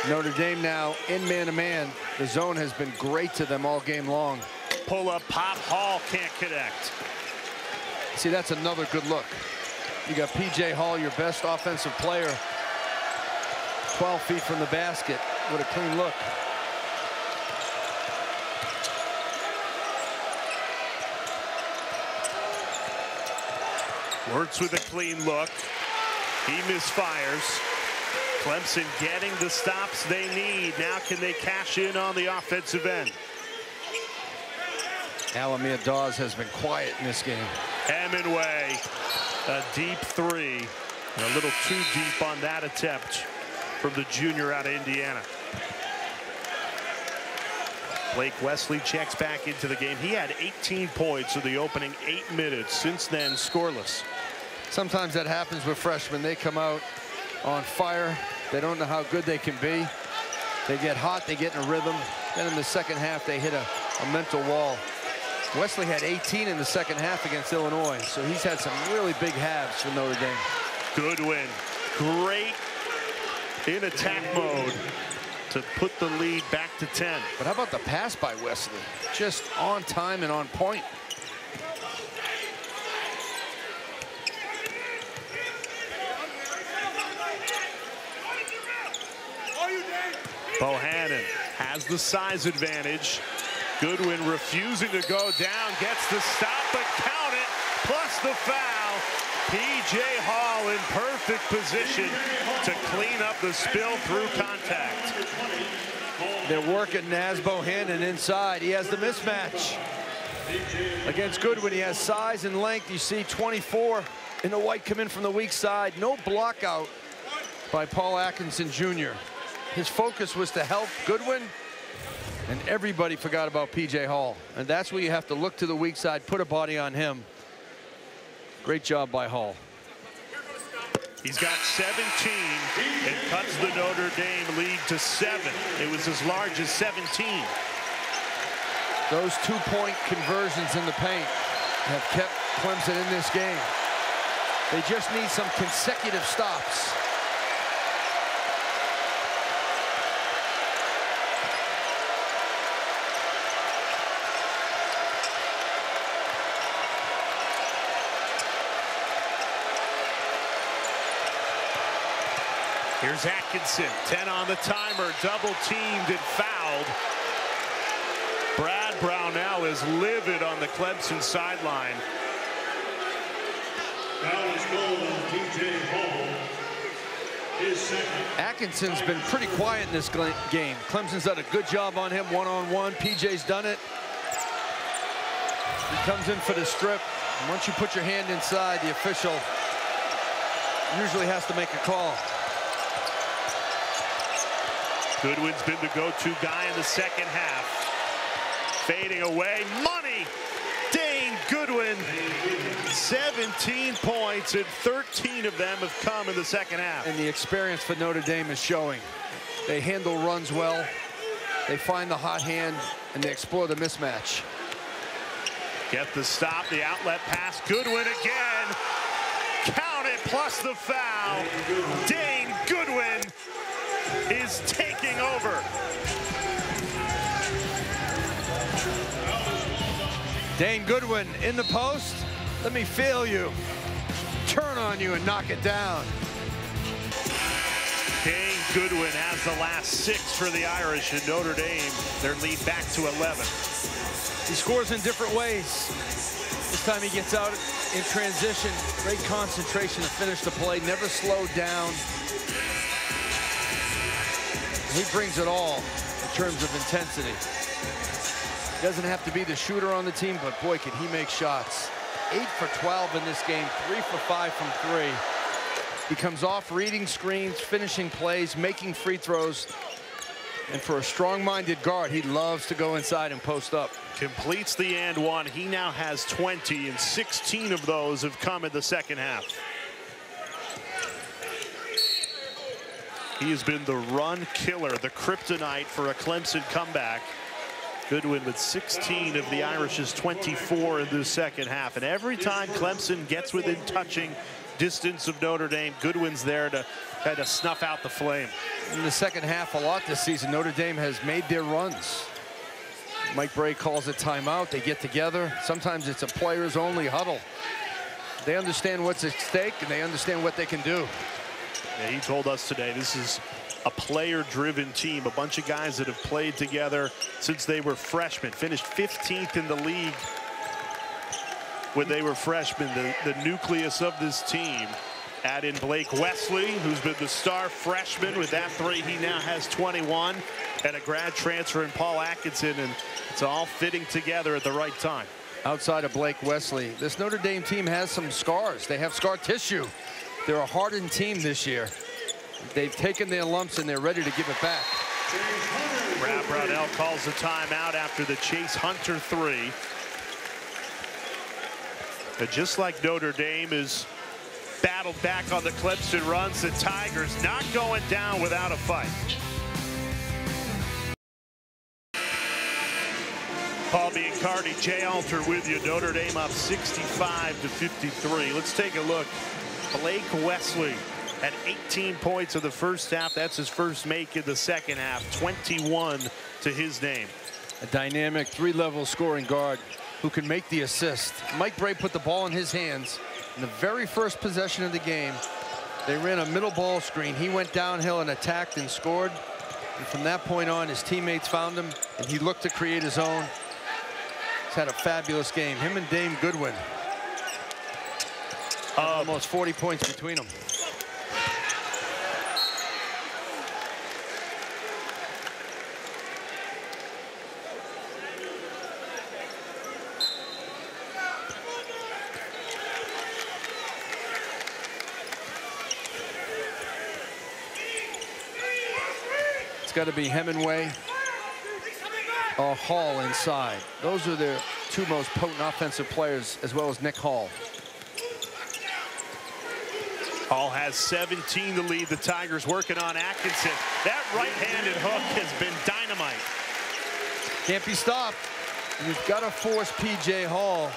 S1: Notre Dame now in man-to-man. The zone has been great to them all game long.
S2: Pull up, pop, Hall can't connect.
S1: See, that's another good look. You got P.J. Hall, your best offensive player, 12 feet from the basket with a clean look.
S2: Wirtz with a clean look. He misfires. Clemson getting the stops they need. Now can they cash in on the offensive end?
S1: Alamir Dawes has been quiet in this game.
S2: Hemingway, a deep 3. And a little too deep on that attempt from the junior out of Indiana. Blake Wesley checks back into the game. He had 18 points in the opening 8 minutes. Since then, scoreless.
S1: Sometimes that happens with freshmen. They come out on fire. They don't know how good they can be. They get hot, they get in a rhythm. Then in the second half, they hit a mental wall. Wesley had 18 in the second half against Illinois, so he's had some really big halves for Notre Dame.
S2: Goodwin, great in attack mode to put the lead back to 10.
S1: But how about the pass by Wesley? Just on time and on point.
S2: Bohannon has the size advantage. Goodwin refusing to go down, gets the stop, but count it, plus the foul. P.J. Hall in perfect position to clean up the spill through contact.
S1: They're working Naz Bohannon inside. He has the mismatch. Against Goodwin, he has size and length. You see 24 in the white come in from the weak side. No block out by Paul Atkinson Jr. His focus was to help Goodwin, and everybody forgot about P.J. Hall. And that's where you have to look to the weak side, put a body on him. Great job by Hall.
S2: He's got 17 and cuts the Notre Dame lead to 7. It was as large as 17.
S1: Those 2-point conversions in the paint have kept Clemson in this game. They just need some consecutive stops.
S2: Here's Atkinson, 10 on the timer, double teamed and fouled. Brad Brownell is livid on the Clemson sideline.
S3: Foul is called on P.J. Hall. His second.
S1: Atkinson's been pretty quiet in this game. Clemson's done a good job on him one-on-one. PJ's done it. He comes in for the strip. And once you put your hand inside, the official usually has to make a call.
S2: Goodwin's been the go-to guy in the second half. Fading away, money! Dane Goodwin, 17 points, and 13 of them have come in the second half.
S1: And the experience for Notre Dame is showing. They handle runs well, they find the hot hand, and they explore the mismatch.
S2: Get the stop, the outlet pass, Goodwin again. Count it, plus the foul. Dane Goodwin is taking over.
S1: Dane Goodwin in the post. Let me feel you. Turn on you and knock it down.
S2: Dane Goodwin has the last 6 for the Irish, and Notre Dame, their lead back to 11.
S1: He scores in different ways. This time he gets out in transition. Great concentration to finish the play. Never slowed down. He brings it all in terms of intensity. He doesn't have to be the shooter on the team, but boy, can he make shots. 8 for 12 in this game, 3 for 5 from 3. He comes off reading screens, finishing plays, making free throws. And for a strong-minded guard, he loves to go inside and post up.
S2: Completes the and one. He now has 20, and 16 of those have come in the second half. He has been the run killer, the kryptonite for a Clemson comeback. Goodwin with 16 of the Irish's 24 in the second half. And every time Clemson gets within touching distance of Notre Dame, Goodwin's there to kind of snuff out the flame.
S1: In the second half a lot this season, Notre Dame has made their runs. Mike Bray calls it timeout. They get together. Sometimes it's a players-only huddle. They understand what's at stake, and they understand what they can do.
S2: Yeah, he told us today this is a player-driven team, a bunch of guys that have played together since they were freshmen, finished 15th in the league when they were freshmen. The nucleus of this team. Add in Blake Wesley, who's been the star freshman. With that 3, he now has 21, and a grad transfer in Paul Atkinson, and it's all fitting together at the right time.
S1: Outside of Blake Wesley, this Notre Dame team has some scars. They have scar tissue. They're a hardened team this year. They've taken their lumps, and they're ready to give it back.
S2: Brad Brownell calls the timeout after the Chase Hunter 3. But just like Notre Dame is battled back on the Clemson runs, the Tigers not going down without a fight. Paul Biancardi, Jay Alter with you. Notre Dame up 65-53. Let's take a look. Blake Wesley had 18 points in the first half. That's his first make in the second half. 21 to his name.
S1: A dynamic 3-level scoring guard who can make the assist. Mike Bray put the ball in his hands. In the very first possession of the game, they ran a middle ball screen. He went downhill and attacked and scored. And from that point on, his teammates found him, and he looked to create his own. He's had a fabulous game. Him and Dane Goodwin. Almost 40 points between them. It's got to be Hemingway or Hall inside. Those are the 2 most potent offensive players, as well as Nick Hall.
S2: Hall has 17 to lead. The Tigers working on Atkinson. That right-handed hook has been dynamite.
S1: Can't be stopped. You've got to force P.J. Hall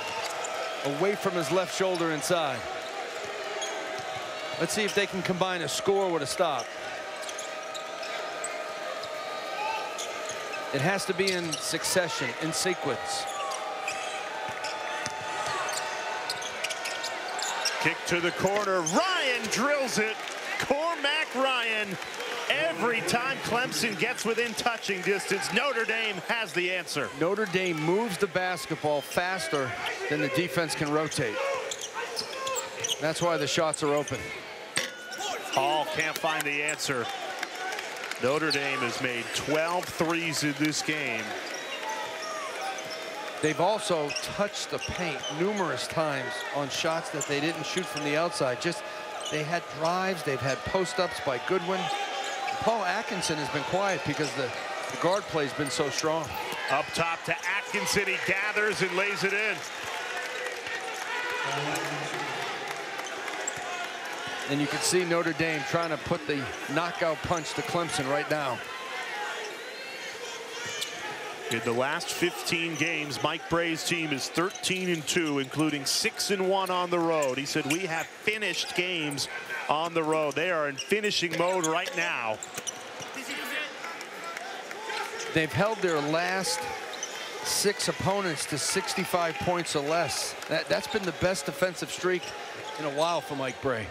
S1: away from his left shoulder inside. Let's see if they can combine a score with a stop. It has to be in succession, in sequence.
S2: Kick to the corner. Ryan drills it. Cormac Ryan. Every time Clemson gets within touching distance, Notre Dame has the answer.
S1: Notre Dame moves the basketball faster than the defense can rotate. That's why the shots are open.
S2: Hall can't find the answer. Notre Dame has made 12 threes in this game.
S1: They've also touched the paint numerous times on shots that they didn't shoot from the outside. Just, they had drives, they've had post-ups by Goodwin. Paul Atkinson has been quiet because the guard play's been so strong.
S2: Up top to Atkinson, he gathers and lays it in.
S1: And you can see Notre Dame trying to put the knockout punch to Clemson right now.
S2: In the last 15 games, Mike Bray's team is 13-2, including 6-1 on the road. He said, we have finished games on the road. They are in finishing mode right now.
S1: They've held their last 6 opponents to 65 points or less. That's been the best defensive streak in a while for Mike Bray.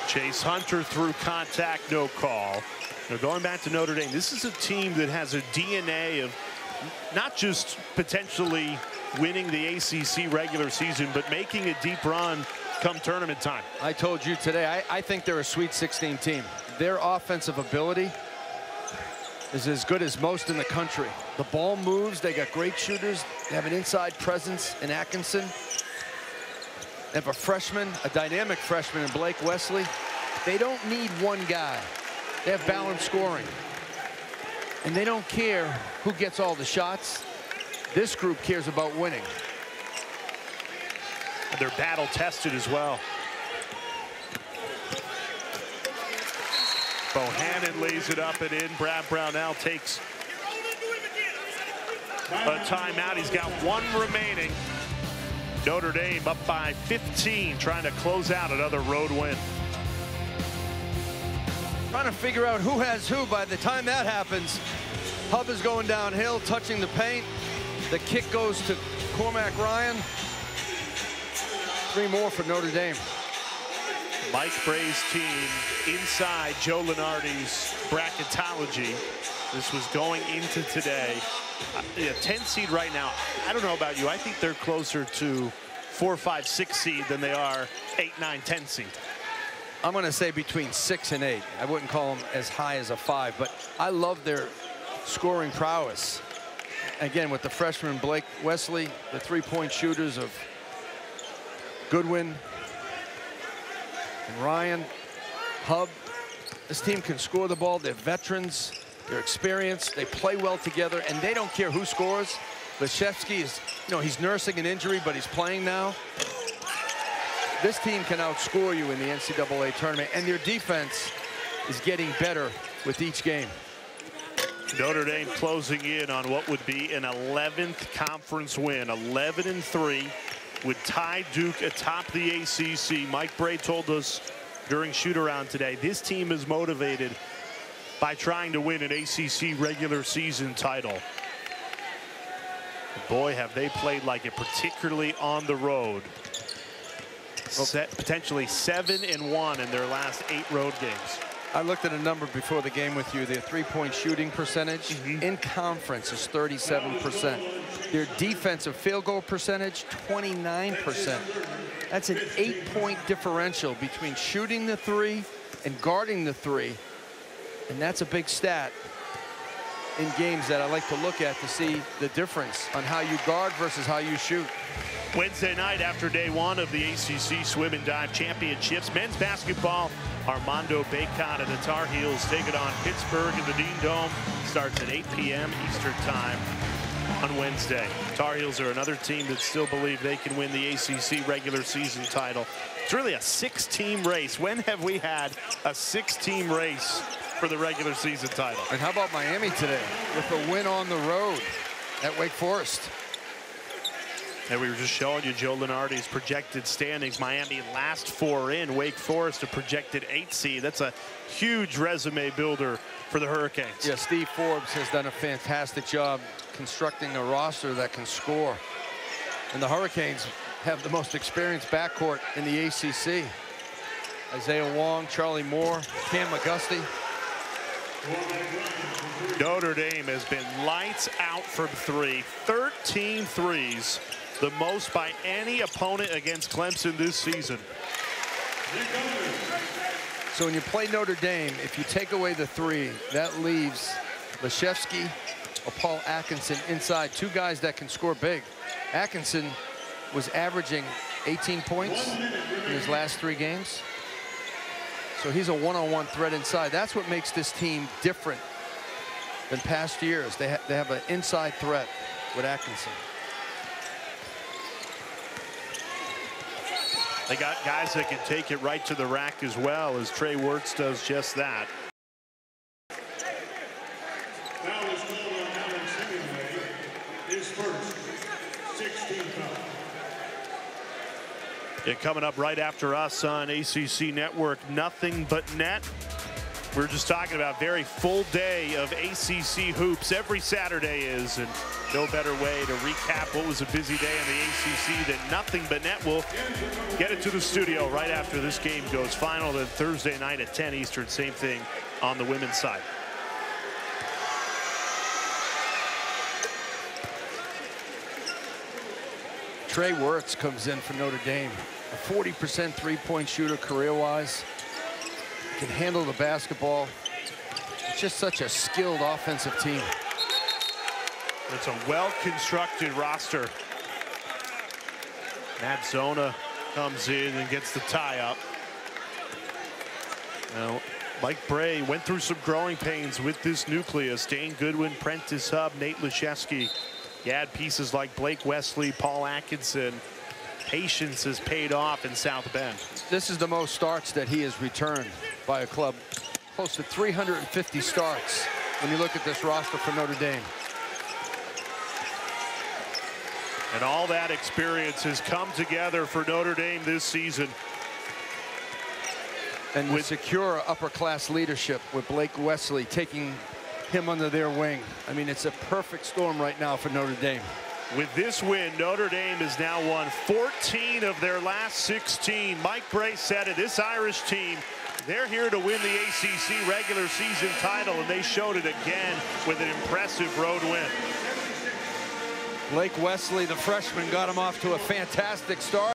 S2: Chase Hunter through contact, no call. Now going back to Notre Dame, this is a team that has a DNA of not just potentially winning the ACC regular season, but making a deep run come tournament time.
S1: I told you today, I think they're a Sweet 16 team. Their offensive ability is as good as most in the country. The ball moves, they got great shooters, they have an inside presence in Atkinson. They have a freshman, a dynamic freshman in Blake Wesley. They don't need one guy. They have balanced scoring. And they don't care who gets all the shots. This group cares about winning.
S2: And they're battle tested as well. Bohannon lays it up and in. Brad Brownell takes a timeout. He's got 1 remaining. Notre Dame up by 15, trying to close out another road win.
S1: Trying to figure out who has who by the time that happens. Hub is going downhill, touching the paint. The kick goes to Cormac Ryan. 3 more for Notre Dame.
S2: Mike Bray's team inside Joe Lunardi's bracketology. This was going into today. 10 seed right now. I don't know about you. I think they're closer to 4, 5, 6 seed than they are 8, 9, 10 seed.
S1: I'm going to say between 6 and 8. I wouldn't call them as high as a 5, but I love their scoring prowess. Again, with the freshman Blake Wesley, the 3-point shooters of Goodwin and Ryan, Hub. This team can score the ball. They're veterans. They're experienced. They play well together, and they don't care who scores. Leshevsky is, he's nursing an injury, but he's playing now. This team can outscore you in the NCAA tournament, and their defense is getting better with each game.
S2: Notre Dame closing in on what would be an 11th conference win, 11-3, would tie Duke atop the ACC. Mike Bray told us during shoot-around today, this team is motivated by trying to win an ACC regular season title. Boy, have they played like it, particularly on the road. Potentially 7-1 in their last 8 road games.
S1: I looked at a number before the game with you. Their 3-point shooting percentage in conference is 37%. Their defensive field goal percentage, 29%. That's an 8-point differential between shooting the 3 and guarding the 3. And that's a big stat in games that I like to look at to see the difference on how you guard versus how you shoot.
S2: Wednesday night after day 1 of the ACC Swim and Dive Championships, men's basketball, Armando Bacot and the Tar Heels take it on Pittsburgh in the Dean Dome. Starts at 8 p.m. Eastern time on Wednesday. Tar Heels are another team that still believe they can win the ACC regular season title. It's really a 6-team race. When have we had a 6-team race for the regular season title?
S1: And how about Miami today with a win on the road at Wake Forest?
S2: And we were just showing you Joe Lunardi's projected standings. Miami last 4 in. Wake Forest a projected 8 seed. That's a huge resume builder for the Hurricanes.
S1: Yeah, Steve Forbes has done a fantastic job constructing a roster that can score. And the Hurricanes have the most experienced backcourt in the ACC. Isaiah Wong, Charlie Moore, Cam McGusty.
S2: Notre Dame has been lights out from three. 13 threes, the most by any opponent against Clemson this season.
S1: So when you play Notre Dame, if you take away the three, that leaves Leshevsky or Paul Atkinson inside, two guys that can score big. Atkinson was averaging 18 points in his last 3 games. So he's a one-on-one threat inside. That's what makes this team different than past years. They have an inside threat with Atkinson.
S2: They got guys that can take it right to the rack as well, as Trey Wirtz does just that.
S3: Foul is called on Alex Hemingway, his first 16 foul.
S2: Yeah, coming up right after us on ACC Network, Nothing But Net. We're just talking about very full day of ACC hoops. Every Saturday is, and no better way to recap what was a busy day in the ACC than Nothing But Net. We'll get it to the studio right after this game goes final. Then Thursday night at 10 Eastern, same thing on the women's side.
S1: Trey Wirtz comes in for Notre Dame. A 40% three-point shooter career-wise. Can handle the basketball. It's just such a skilled offensive team.
S2: It's a well-constructed roster. Matt Zona comes in and gets the tie-up. Now, Mike Bray went through some growing pains with this nucleus. Dane Goodwin, Prentice Hubb, Nate Leshevsky. You add pieces like Blake Wesley, Paul Atkinson. Patience has paid off in South Bend.
S1: This is the most starts that he has returned by a club. Close to 350 starts when you look at this roster for Notre Dame.
S2: And all that experience has come together for Notre Dame this season.
S1: And with secure upper-class leadership with Blake Wesley taking him under their wing. I mean, it's a perfect storm right now for Notre Dame.
S2: With this win, Notre Dame has now won 14 of their last 16. Mike Bray said it, this Irish team, they're here to win the ACC regular season title, and they showed it again with an impressive road win.
S1: Blake Wesley, the freshman, got him off to a fantastic start.